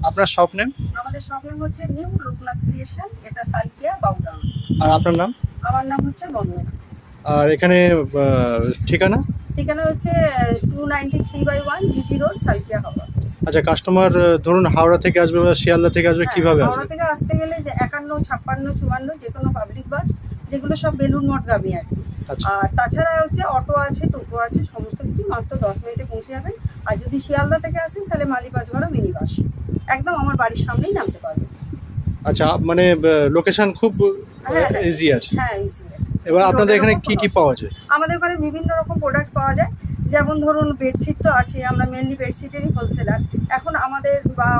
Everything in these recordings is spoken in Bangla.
আপনার শপ নেম? আমাদের শপ নেম হচ্ছে নিউ লোকনাথ ক্রিয়েশন, এটা সালকিয়া বাউডাউন। আর আপনার নাম? আমার নাম হচ্ছে বন্দনা। আর এখানে ঠিকানা? ঠিকানা হচ্ছে 293/1 জিটি রোড, সালকিয়া হাওড়া। আচ্ছা, কাস্টমার ধরুন হাওড়া থেকে আসবে বা শিয়ালদা থেকে আসবে, হ্যাঁ, কিভাবে হাওড়া আসবে? থেকে আসতে গেলে যে 51, 56, 54 যে কোনো পাবলিক বাস, যেগুলো সব বেলুড় মঠগামী আর কি। আচ্ছা আর তাছাড়া হচ্ছে অটো আছে, টোটো আছে, সমস্ত কিছু মাত্র 10 মিনিটে পৌঁছে যাবেন। আর যদি শিয়ালদা থেকে আসেন তাহলে মালিবাজগড়া মিনি বাস, একদম আমার বাড়ির সামনেই নামতে পারবেন। আচ্ছা, মানে লোকেশন খুব হ্যাঁ হ্যাঁ ইজি আছে। হ্যাঁ, ইজি আছে। এবার জিটি আপনাদের রোডের এখানে ওপর কি কোনো কি অসুবিধা পাওয়া নেই। যায়? আমাদের ওখানে বিভিন্ন রকম প্রোডাক্ট পাওয়া যায়, যেমন ধরুন বেডশিট তো আছে, আমরা মেনলি বেডশিটেরই হোলসেলার। এখন আমাদের বা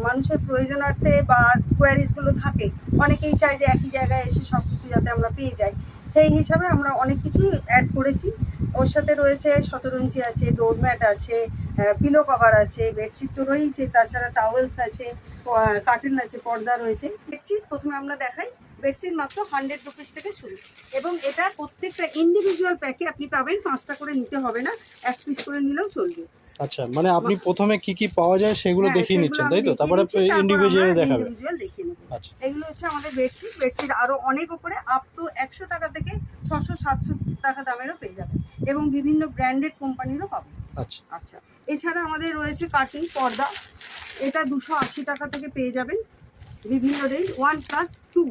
মানুষের প্রয়োজনার্থে বা কোয়ারিজগুলো থাকে, অনেকেই চায় যে একই জায়গায় এসে সব কিছু যাতে আমরা পেয়ে যাই, সেই হিসাবে আমরা অনেক কিছু অ্যাড করেছি। ওর সাথে রয়েছে শতরঞ্চি আছে, ডোরম্যাট আছে, পিলো কভার আছে, বেডশিট তো রয়েছে, তাছাড়া টাওয়েলস আছে, কার্টেন আছে, পর্দা রয়েছে। বেডশিট প্রথমে আমরা দেখাই। বেডশিট মাত্র 100 রুপিস থেকে শুরু, এবং এটা প্রত্যেকটা ইন্ডিভিজুয়াল প্যাকে আপনি পাবেন, 5টা করে নিতে হবে না, 1 পিস করে নিলেও চলবে। আচ্ছা, মানে আপনি প্রথমে কি কি পাওয়া যায় সেগুলো হ্যাঁ, দেখিয়ে সেগুলো নিচ্ছেন, আমি তাই তো? দেখিয়ে তারপরে দিচ্ছি, তারপর আমরা ইন্ডিভিজুয়াল দেখাবেন। ইন্ডিভিজুয়াল দেখিয়ে নেব। আচ্ছা এগুলো হচ্ছে আমাদের বেডশিট। বেডশিট আরও অনেক উপরে, আপ টু 100 টাকা থেকে 600-700 টাকা দামেরও পেয়ে যাবেন, এবং বিভিন্ন ব্র্যান্ডেড কোম্পানিরও পাবেন। আচ্ছা আচ্ছা, এছাড়া আমাদের রয়েছে কার্টেন পর্দা, এটা 280 টাকা থেকে পেয়ে যাবেন, বিভিন্ন রেঞ্জ 1+2।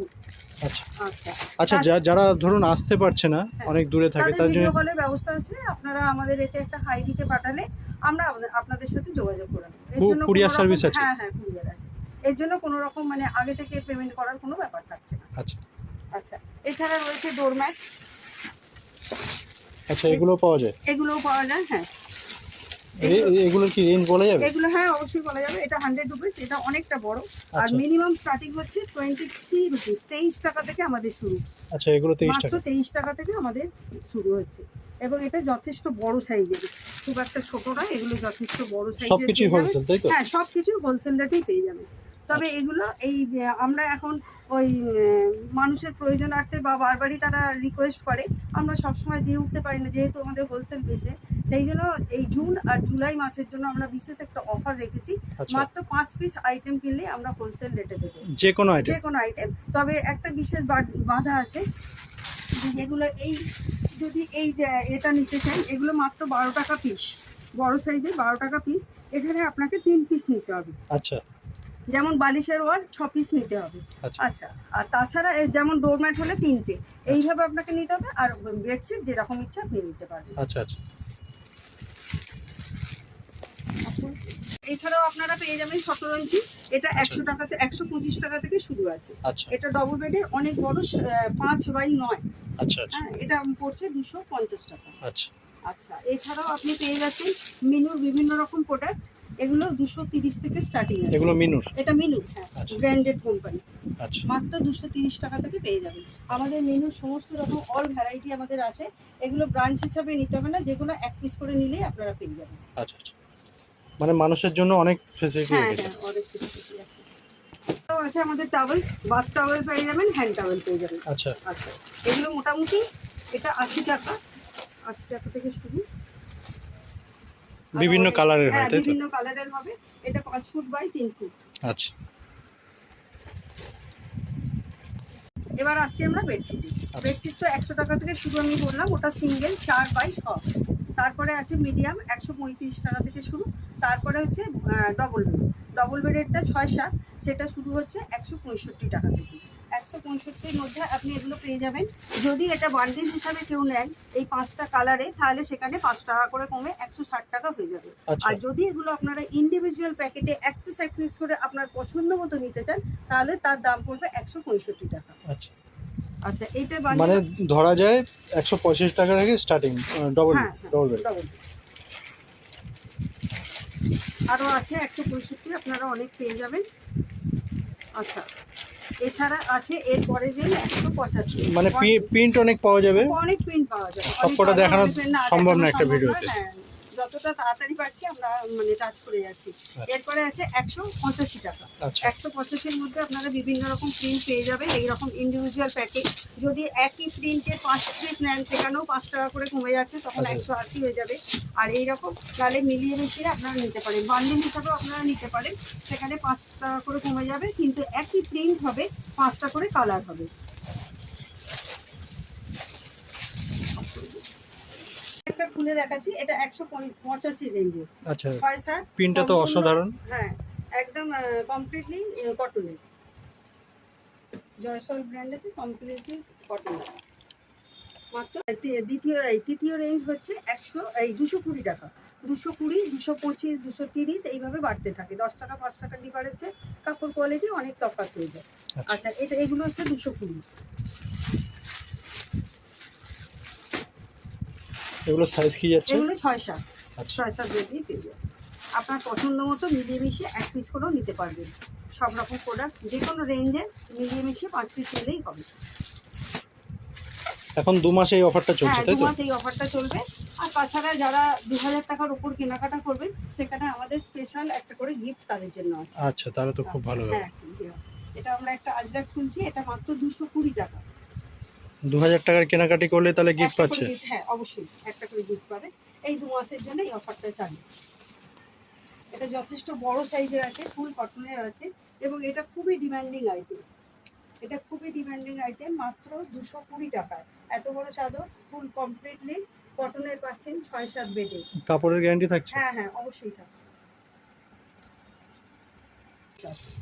আচ্ছা আচ্ছা আচ্ছা, যারা ধরুন আসতে পারছে না, হ্যাঁ, অনেক দূরে থাকে, তাদের তার জন্য ভিডিও কলের ব্যবস্থা আছে। আপনারা আমাদের এতে একটা হাইডিকে পাঠালে আমরা আপনাদের সাথে যোগাযোগ করে নেব। এর জন্য কুরিয়ার কোনো রকম, সার্ভিস আছে? হ্যাঁ হ্যাঁ, কুরিয়ার আছে। এর জন্য কোনো রকম মানে আগে থেকে পেমেন্ট করার কোনো ব্যাপার থাকছে না। আচ্ছা আচ্ছা, এছাড়া রয়েছে ডোরম্যাট, আচ্ছা, এগুলো পাওয়া যায়? এগুলোও পাওয়া যায়। হ্যাঁ, এগুলোর কি রেঞ্জ বলা যাবে? এগুলো হ্যাঁ অবশ্যই বলা যাবে। এটা 100 রুপিস, এটা অনেকটা বড়। আর আচ্ছা মিনিমাম স্টার্টিং হচ্ছে 23 রুপিস, 23 টাকা থেকে আমাদের শুরু। আচ্ছা, এগুলো 23 মাত্র টাকা। 23 টাকা থেকে আমাদের শুরু হচ্ছে, এবং এটা যথেষ্ট বড় সাইজের, খুব একটা ছোট নয়, এগুলো যথেষ্ট বড় সাইজের। সবকিছুই হোলসেল, তাই তো? হ্যাঁ, সব কিছু হোলসেল রেটেই পেয়ে যাবে। তবে এগুলো এই আমরা এখন ওই মানুষের প্রয়োজনার্থে বা বারবারই তারা রিকোয়েস্ট করে, আমরা সবসময় দিয়ে উঠতে পারি না যেহেতু আমাদের হোলসেল বেসে। সেই জন্য এই জুন আর জুলাই মাসের জন্য আমরা বিশেষ একটা অফার রেখেছি। আচ্ছা, মাত্র 5 পিস আইটেম কিনলে আমরা হোলসেল রেটে দেবো, যে কোনো যে আইটেম? কোনো আইটেম। তবে একটা বিশেষ বাধা আছে, যেগুলো এই যদি এই এটা নিতে চাই, এগুলো মাত্র 12 টাকা পিস, বড় সাইজের 12 টাকা পিস। এখানে আপনাকে 3 পিস নিতে হবে। আচ্ছা যেমন বালিশের ওয়ার 6 পিস নিতে হবে। আচ্ছা আচ্ছা, আর তাছাড়া যেমন ডোরম্যাট হলে 3টে, এইভাবে আপনাকে নিতে হবে। আর বেডশিট যেরকম ইচ্ছা আপনি নিতে পারবেন। আচ্ছা আচ্ছা এছাড়াও আপনারা পেয়ে যাবেন শতরঞ্চি, এটা 100 টাকাতে 125 টাকা থেকে শুরু আছে। আচ্ছা এটা ডবল বেডের অনেক বড়, 5/9। আচ্ছা আচ্ছা হ্যাঁ, এটা পড়ছে 250 টাকা। আচ্ছা আচ্ছা, এছাড়াও আপনি পেয়ে যাচ্ছেন মিনুর বিভিন্ন রকম প্রোডাক্ট, এগুলো 230 থেকে স্টার্টিং আছে। এগুলো মিনুর? এটা মিনুর, হ্যাঁ, আচ্ছা ব্র্যান্ডেড কোম্পানি। আচ্ছা মাত্র 230 টাকা থেকে পেয়ে যাবেন। আমাদের মেনুর সমস্ত রকম অল ভ্যারাইটি আমাদের আছে। এগুলো ব্রাঞ্চ হিসাবে নিতে হবে না, যেগুলো 1 পিস করে নিলেই আপনারা পেয়ে যাবেন। আচ্ছা আচ্ছা, মানে মানুষের জন্য অনেক ফেসিলিটি হ্যাঁ রেখেছে। হ্যাঁ, অনেক কিছু আছে। তো আছে আমাদের টাওয়েল, বাথ টাওয়েল পেয়ে যাবেন, হ্যান্ড টাওয়েল পেয়ে যাবেন। আচ্ছা আচ্ছা, এগুলো মোটামুটি এটা 80 টাকা, 80 টাকা থেকে শুরু। বিভিন্ন কালারের হয়, হ্যাঁ, তাই তো? বিভিন্ন কালারের হবে। এটা 5 ফুট বাই 3 ফুট। আচ্ছা এবার আসছি আমরা বেডশিটে। বেডশিট তো 100 টাকা থেকে শুরু, আমি বললাম ওটা সিঙ্গেল 4/6। তারপরে আছে মিডিয়াম 135 টাকা থেকে শুরু। তারপরে হচ্ছে ডবল বেড, ডবল বেডেরটা 6-7, সেটা শুরু হচ্ছে 165 টাকা থেকে। 165-র মধ্যে আপনি এগুলো পেয়ে যাবেন। যদি এটা বান্ডিল হিসাবে কেউ নেন এই 5টা কালারে, তাহলে সেখানে 5 টাকা করে কমে 160 টাকা হয়ে যাবে। আচ্ছা আর যদি এগুলো আপনারা ইন্ডিভিজুয়াল প্যাকেটে 1 পিস 1 পিস করে আপনার পছন্দ মতো নিতে চান, তাহলে তার দাম পড়বে 165 টাকা। আচ্ছা, আচ্ছা, এইটা মানে ধরা যায় 185 টাকা থেকে স্টার্টিং ডবল হ্যাঁ ডবল বেড। ডবল। আরও আছে 165, আপনারা অনেক পেয়ে যাবেন। আচ্ছা, এছাড়া আছে এরপরে যে 185, মানে প্রিন্ট অনেক পাওয়া যাবে। অনেক প্রিন্ট পাওয়া যাবে। সবকটা দেখানো সম্ভব না একটা ভিডিওতে। হ্যাঁ, যতটা তাড়াতাড়ি পারছি আমরা মানে টাচ করে যাচ্ছি। এরপরে আছে 185 টাকা। আচ্ছা 185-এর মধ্যে আপনারা বিভিন্ন রকম প্রিন্ট পেয়ে যাবেন, এইরকম ইন্ডিভিজুয়াল প্যাকেট। যদি একই প্রিন্টের 5 পিস নেন সেখানেও 5 টাকা করে কমে যাচ্ছে, তখন 180 হয়ে যাবে। আর এইরকম তাহলে মিলিয়ে মিশিয়ে আপনারা নিতে পারেন, বান্ডিল হিসাবেও আপনারা নিতে পারেন, সেখানে 5 টাকা করে কমে যাবে, কিন্তু একই প্রিন্ট হবে, 5টা করে কালার হবে। একটা খুলে দেখাচ্ছি, এটা 185 রেঞ্জে। আচ্ছা 6-7 প্রিন্টটা তো অসাধারণ। হ্যাঁ একদম কমপ্লিটলি কটনের, জয়সল ব্র্যান্ড আছে, কমপ্লিটলি কটনের। মাত্র তৃতীয় রেঞ্জ হচ্ছে 220 টাকা। 220, 225, 230 এইভাবে বাড়তে থাকে, 10 টাকা 5 টাকা ডিফারেন্সে কাপড় কোয়ালিটি অনেক তফাৎ হয়ে যায়। আচ্ছা এগুলো হচ্ছে 220। এগুলো সাইজ কি যাচ্ছে? এগুলো 6-7। আচ্ছা 6-7 রেঞ্জেই পেয়ে যাবে। আপনার পছন্দ মতো মিলিয়ে মিশিয়ে 1 পিস করেও নিতে পারবেন। সব রকম প্রোডাক্ট যে কোনো রেঞ্জে মিলিয়ে মিশিয়ে 5 পিস নিলেই হবে। এখন 2 মাস এই অফারটা চলছে হ্যাঁ, তাই 2 তো? মাস এই অফারটা চলবে। আর তাছাড়া যারা 2000 টাকার উপর কেনাকাটা করবেন, সেখানে আমাদের স্পেশাল একটা করে গিফট তাদের জন্য আছে। আচ্ছা তাহলে তো খুব ভালো হবে। হ্যাঁ, এটা আমরা একটা আজরাক খুলছি, এটা মাত্র 220 টাকা। 2000 টাকার কেনাকাটি করলে তাহলে গিফট একটা করে পাচ্ছে? gift, হ্যাঁ অবশ্যই একটা করে গিফট পাবে। এই 2 মাসের জন্য এই অফারটা চালু। এটা যথেষ্ট বড় সাইজের আছে, ফুল কটনের আছে, এবং এটা খুবই ডিমান্ডিং আইটেম। এটা খুবই ডিমান্ডিং আইটেম, মাত্র 220 টাকায়। এত বড় চাদর ফুল কমপ্লিটলি কটনের পাচ্ছেন, 6-7 বেডে। কাপড়ের গ্যারান্টি থাকছে? হ্যাঁ হ্যাঁ অবশ্যই থাকছে।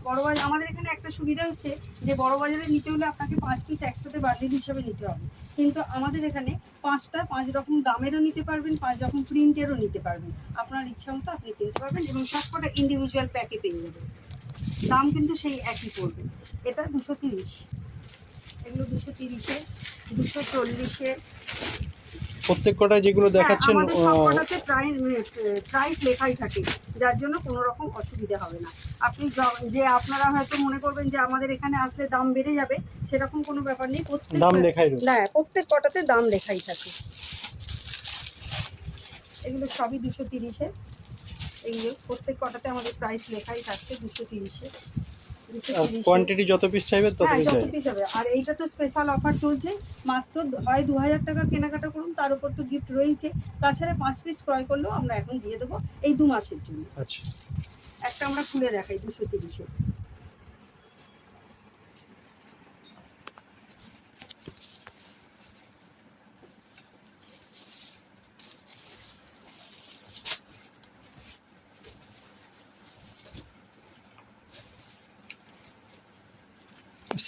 বড় বাজার আমাদের এখানে একটা সুবিধা হচ্ছে যে বড় বাজারে নিতে হলে আপনাকে 5 পিস একসাথে বান্ডিল হিসেবে নিতে হবে, কিন্তু আমাদের এখানে 5 রকম দামেরও নিতে পারবেন, 5 রকম প্রিন্টেরও নিতে পারবেন। আপনার ইচ্ছা মতো আপনি কিনতে পারবেন, এবং সবকটা ইন্ডিভিজুয়াল প্যাকে পেয়ে যাবেন। দাম কিন্তু সেই একই পড়বে। এটা 230, এগুলো 230-এর, 240-এর। প্রত্যেক কটায় যেগুলো দেখাচ্ছেন আমাদের সবকটাতে প্রাইস লেখাই থাকে, যার জন্য কোনো রকম অসুবিধা হবে না। আপনি যে আপনারা হয়তো মনে করবেন যে আমাদের এখানে আসলে দাম বেড়ে যাবে, সেরকম কোনো ব্যাপার নেই। দাম লেখাই রয়েছে? না, প্রত্যেক কটাতে দাম লেখাই থাকে। এগুলো সবই 230-এর, এইগুলো প্রত্যেক কটাতে আমাদের প্রাইস লেখাই থাকছে 230-এর। কোয়ান্টিটি যত পিস চাইবে তত হ্যাঁ পিস যত চাইবে? পিস হবে। আর এইটা তো স্পেশাল অফার চলছে, মাত্র হয় 2000 টাকার কেনাকাটা করুন, তার উপর তো গিফট রয়েছে। তাছাড়া 5 পিস ক্রয় করলেও আমরা এখন দিয়ে দেবো এই 2 মাসের জন্য। আচ্ছা একটা আমরা খুলে দেখাই 230-এর।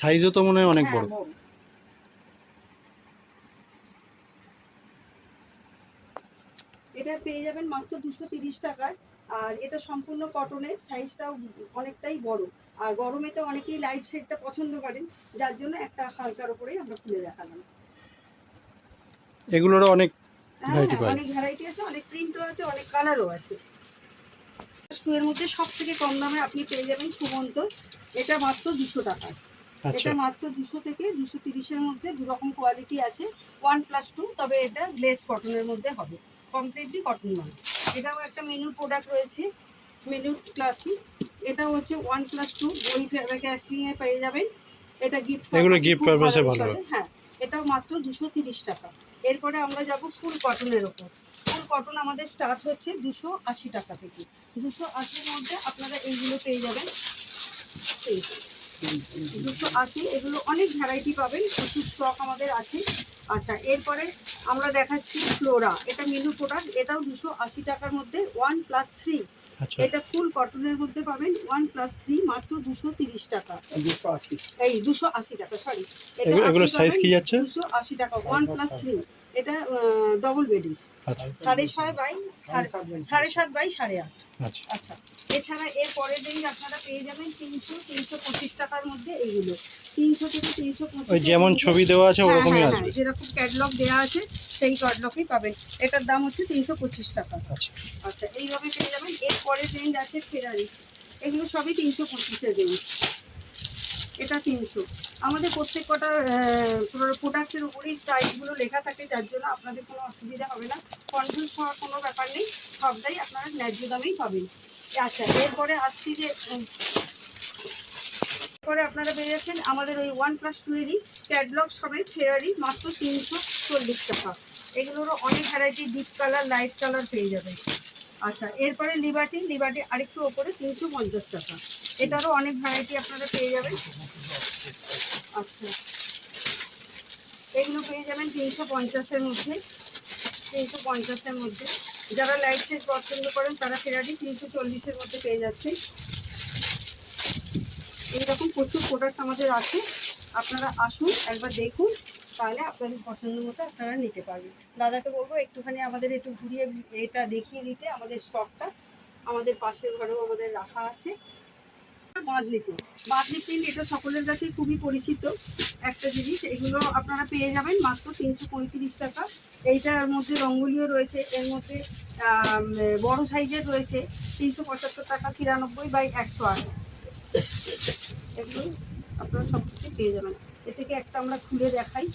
সাইজও তো মনে হয় অনেক বড়। বড়। এটা পেয়ে যাবেন মাত্র 230 টাকায়। আর এটা সম্পূর্ণ কটনের, সাইজটাও অনেকটাই বড়। আর গরমে তো অনেকেই লাইট শেডটা পছন্দ করেন, যার জন্য একটা হালকার উপরেই আমরা খুলে দেখালাম। এগুলোরও অনেক হ্যাঁ ভ্যারাইটি পাই? অনেক ভ্যারাইটি আছে, অনেক প্রিন্টও আছে, অনেক কালারও আছে। এর মধ্যে সব থেকে কম দামে আপনি পেয়ে যাবেন সুমন্ত, এটা মাত্র 200 টাকায়। আচ্ছা এটা মাত্র 200 থেকে 230-এর মধ্যে 2 রকম কোয়ালিটি আছে, 1+2, তবে এটা গ্লেস কটনের মধ্যে হবে, কমপ্লিটলি কটন নয়। এটাও একটা মেনুর প্রোডাক্ট রয়েছে, মেনুর ক্লাসিক। এটাও হচ্ছে 1+2 বই প্যাকিংয়ে পেয়ে যাবেন। এটা গিফট, এগুলো gift purpose-এ ভালো হবে। হ্যাঁ এটাও মাত্র 230 টাকা। এরপরে আমরা যাব ফুল কটনের ওপর। ফুল কটন আমাদের স্টার্ট হচ্ছে 280 টাকা থেকে। 280-এর মধ্যে আপনারা এইগুলো পেয়ে যাবেন। 280, এগুলো অনেক ভ্যারাইটি পাবেন, প্রচুর স্টক আমাদের আছে। আচ্ছা এরপরে আমরা দেখাচ্ছি ফ্লোরা, এটা মেনু প্রোডাক্ট, এটাও 280 টাকার মধ্যে 1+3। আচ্ছা এটা ফুল কটনের মধ্যে পাবেন 1+3 মাত্র 230 টাকা। 280 এই 280 টাকা, সরি। এগুলো সাইজ কি যাচ্ছে? 280 টাকা 1+3। এটা ডবল বেডের, আচ্ছা 6.5 বাই 7.5 বাই 8.5। আচ্ছা আচ্ছা এছাড়া এর পরের রেঞ্জ আপনারা পেয়ে যাবেন 300-325 টাকার মধ্যে। এইগুলো 300 থেকে 325। ওই যেমন ছবি দেওয়া আছে ওরকমই আসবে? যেরকম ক্যাটালগ দেওয়া আছে সেই ক্যাটালগই পাবেন। এটার দাম হচ্ছে 325 টাকা। আচ্ছা আচ্ছা এইভাবে পেয়ে যাবেন। এর পরের রেঞ্জ আছে ফেরারি, এগুলো সবই 325-এর রেঞ্জ। এটা এটা 300। আমাদের প্রত্যেক কটা প্রোডাক্টের উপরেই প্রাইসগুলো লেখা থাকে, যার জন্য আপনাদের কোনো অসুবিধা হবে না, কনফিউজ হওয়ার কোনো ব্যাপার নেই, সবটাই আপনারা ন্যায্য দামেই পাবেন। আচ্ছা, এরপরে আসছি যে পরে আপনারা পেয়ে যাচ্ছেন আমাদের ওই 1+2 এরই ক্যাটলগ সমেত ফেরারি মাত্র 340 টাকা। এগুলোরও অনেক variety, deep colour, light colour পেয়ে যাবেন। আচ্ছা, এরপরে লিবার্টি আরেকটু ওপরে 350 টাকা। এটারও অনেক ভ্যারাইটি আপনারা পেয়ে যাবেন। আচ্ছা, এগুলো পেয়ে যাবেন 350-এর মধ্যে, 350-এর মধ্যে। যারা লাইট শেড পছন্দ করেন তারা ফেরারি 340-এর মধ্যে পেয়ে যাচ্ছেন। এইরকম প্রচুর প্রোডাক্ট আমাদের আছে, আপনারা আসুন একবার দেখুন, তাহলে আপনাদের পছন্দ মতো আপনারা নিতে পারবেন। দাদাকে বলবো একটুখানি আমাদের একটু ঘুরিয়ে এটা দেখিয়ে দিতে, আমাদের স্টকটা আমাদের পাশের ঘরেও আমাদের রাখা আছে। বাঁধনি প্রিন্ট, এটা সকলের কাছে খুবই পরিচিত একটা জিনিস। এগুলো আপনারা পেয়ে যাবেন মাত্র 335 টাকা। এইটার মধ্যে রঙ্গোলিও রয়েছে, এর মধ্যে বড় সাইজের রয়েছে 375 টাকা, 93/108। এগুলো আপনারা সব কিছু পেয়ে যাবেন। এ থেকে একটা আমরা খুলে দেখাই।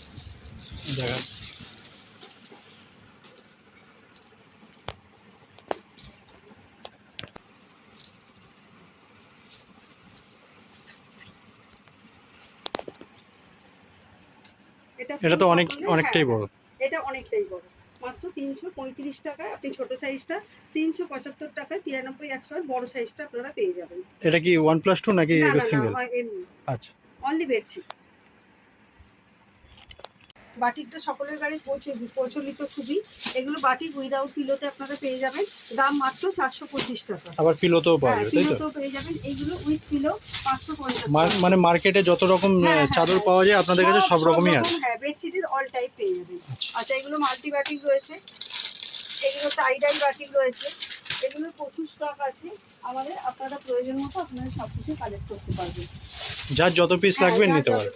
এটা তো অনেকটাই বড়। এটা অনেকটাই বড়, মাত্র 335 টাকায় আপনি ছোট সাইজটা, 375 টাকায় 93/108 বড় সাইজটা আপনারা পেয়ে যাবেন। এটা কি 1+2 নাকি সিঙ্গেল? এমনি আচ্ছা, অনলি বেডশিট। বাটিকটা সকলের গাড়ি প্রচলিত খুবই। এগুলো বাটিক উইদাউট পিলোতে আপনারা পেয়ে যাবেন, দাম মাত্র 425 টাকা। আবার পিলোতেও পাওয়া যাবে, তাই তো? পিলোতেও পেয়ে যাবেন। এইগুলো উইথ পিলো 550। মানে মার্কেটে যত রকম চাদর পাওয়া যায় আপনাদের কাছে সব রকমই আছে? হ্যাঁ, বেডশিটের অল টাইপ পেয়ে যাবেন। আচ্ছা, এগুলো মাল্টি বাটিক রয়েছে, এগুলো টাইডাই বাটিক রয়েছে, এগুলোর প্রচুর স্টক আছে আমাদের। আপনারা প্রয়োজন মতো আপনারা সব কিছু কালেক্ট করতে পারবেন, যার যত পিস লাগবে নিতে পারবেন।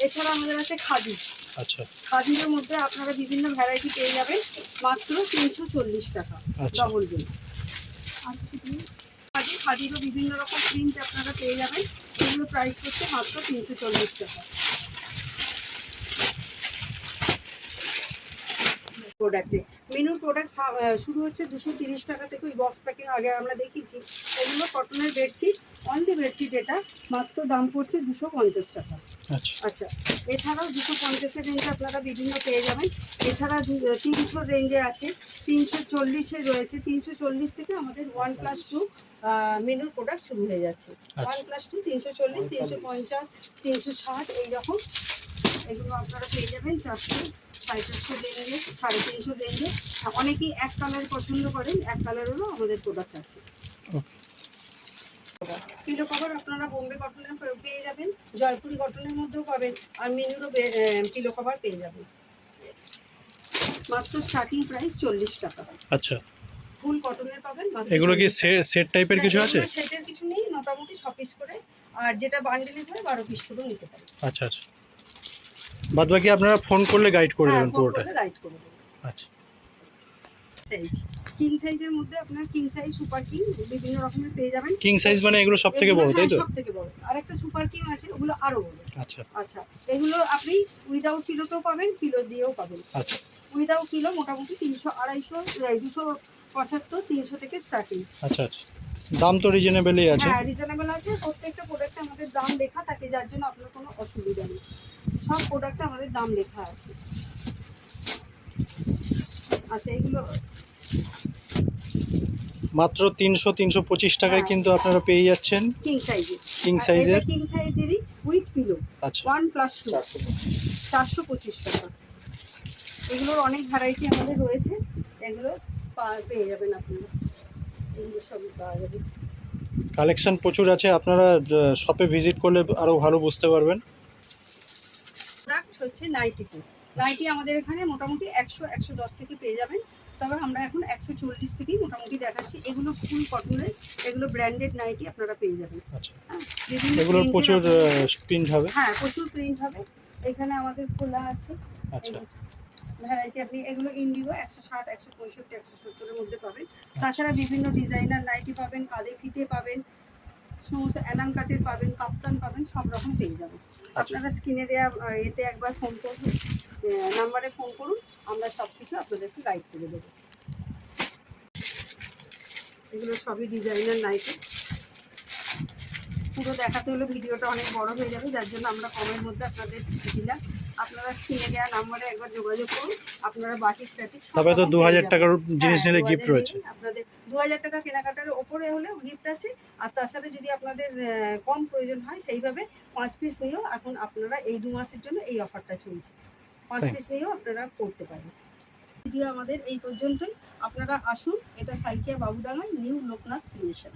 এছাড়া আমাদের আছে খাদি। আচ্ছা, খাদির মধ্যে আপনারা বিভিন্ন ভ্যারাইটি পেয়ে যাবেন মাত্র 340 টাকা ডবল বেড। খাদিরও বিভিন্ন রকম প্রিন্ট আপনারা পেয়ে যাবেন, এগুলো প্রাইস করছে মাত্র 340 টাকা। প্রোডাক্টে মিনুর প্রোডাক্ট শুরু হচ্ছে 230 টাকা থেকে। ওই বক্স প্যাকিং আগে আমরা দেখিয়েছি, এগুলো কটনের বেডশিট, অনলি বেডশিট। এটা মাত্র দাম পড়ছে 250 টাকা। আচ্ছা, এছাড়াও 250-এর রেঞ্জে আপনারা বিভিন্ন পেয়ে যাবেন। এছাড়া 300 রেঞ্জে আছে, 340-এ রয়েছে। 340 থেকে আমাদের 1+2 মিনুর প্রোডাক্ট শুরু হয়ে যাচ্ছে। 1+2 340, 350, 360 এইরকম। এগুলো আপনারা পেয়ে যাবেন 400-450 রেঞ্জে, 350 রেঞ্জে। অনেকেই এক কালার পছন্দ করেন, এক কালারেরও আমাদের প্রোডাক্ট আছে। পিলো কভার আপনারা বোম্বে কটনের পেয়ে যাবেন, জয়পুরি কটনের মধ্যেও পাবেন, আর মিনুরও পিলো কভার পেয়ে যাবেন। মাত্র স্টার্টিং প্রাইস 40 টাকা। আচ্ছা, ফুল কটনের পাবেন মাত্র। এগুলো কি সেট টাইপের কিছু আছে? সেটের কিছু নেই, মোটামুটি 6 পিস করে, আর যেটা বান্ডেল হিসেবে 12 পিস করেও নিতে পারেন। আচ্ছা আচ্ছা, বাদ বাকি আপনারা ফোন করলে গাইড করে দেবেন পুরোটা? গাইড করে দেবেন। আচ্ছা, কিং সাইজের মধ্যে আপনারা কিং সাইজ, সুপার কিং বিভিন্ন রকমের পেয়ে যাবেন। কিং সাইজ মানে এগুলো সবথেকে বড়, তাই তো? সবথেকে বড়। আর একটা সুপার কিং আছে, ওগুলো আরো বড়। আচ্ছা আচ্ছা, এগুলো আপনি উইদাউট পিলোতেও পাবেন, পিলো দিয়েও পাবেন। আচ্ছা, উইদাউট পিলো মোটামুটি 300, 250, 275, 300 থেকে স্টার্টিং। আচ্ছা আচ্ছা, দাম তো রিজনেবলই আছে? হ্যাঁ, রিজনেবল আছে। প্রত্যেকটা প্রোডাক্টে আমাদের দাম লেখা থাকে, যার জন্য আপনার কোনো অসুবিধা নেই। সব প্রোডাক্টে আমাদের দাম লেখা আছে। আচ্ছা, এগুলো মাত্র 300-325 টাকায় কিন্তু আপনারা পেয়ে যাচ্ছেন কিং সাইজের। কিং সাইজের কিং সাইজেরই উইথ পিলো। আচ্ছা, 1+2 425 টাকা। এগুলোর অনেক ভ্যারাইটি আমাদের রয়েছে, এগুলো পেয়ে যাবেন আপনারা। এগুলো সবই পাওয়া যাবে। কালেকশন প্রচুর আছে, আপনারা শপে ভিজিট করলে আরো ভালো বুঝতে পারবেন। প্রোডাক্ট হচ্ছে নাইটি আমাদের এখানে মোটামুটি 100-110 থেকে পেয়ে যাবেন, তবে আমরা এখন 140 থেকেই মোটামুটি দেখাচ্ছি। এগুলো ফুল কটনের, এগুলো ব্র্যান্ডেড নাইটি আপনারা পেয়ে যাবেন। আচ্ছা, হ্যাঁ, এগুলোর প্রচুর প্রিন্ট হবে? হ্যাঁ, প্রচুর প্রিন্ট হবে। এখানে আমাদের খোলা আছে। আচ্ছা, ভ্যারাইটি আপনি এগুলো ইন্ডিগো 160, 165, 170-এর মধ্যে পাবেন। তাছাড়া বিভিন্ন ডিজাইনার নাইটি পাবেন, কাঁধে ফিতে পাবেন, সমস্ত অ্যালান কাটের পাবেন, কাপ্তান পাবেন, সব রকম পেয়ে যাবেন। আপনারা স্ক্রিনে দেওয়া এতে একবার ফোন করুন, নাম্বারে ফোন করুন, আমরা সব কিছু আপনাদেরকে গাইড করে দেবো। এগুলো সবই ডিজাইনার নাইটি। পুরো দেখাতে হলে ভিডিওটা অনেক বড় হয়ে যাবে, যার জন্য আমরা কমের মধ্যে আপনাদের দিলাম। আপনারা স্ক্রিনে দেওয়া নাম্বারে একবার যোগাযোগ করুন, আপনারা বাটিক স্ট্যাটিক তবে তো 2000 টাকার জিনিস নিলে গিফট রয়েছে। আপনাদের 2000 টাকা কেনাকাটার ওপরে হলেও গিফট আছে। আর তাছাড়া যদি আপনাদের কম প্রয়োজন হয় সেইভাবে 5 পিস নিয়েও এখন আপনারা এই 2 মাসের জন্য এই অফারটা চলছে, 5 পিস নিয়েও আপনারা করতে পারেন। ভিডিও আমাদের এই পর্যন্তই। আপনারা আসুন, এটা সাইকিয়া বাবুডাঙ্গা, নিউ লোকনাথ ক্রিয়েশন।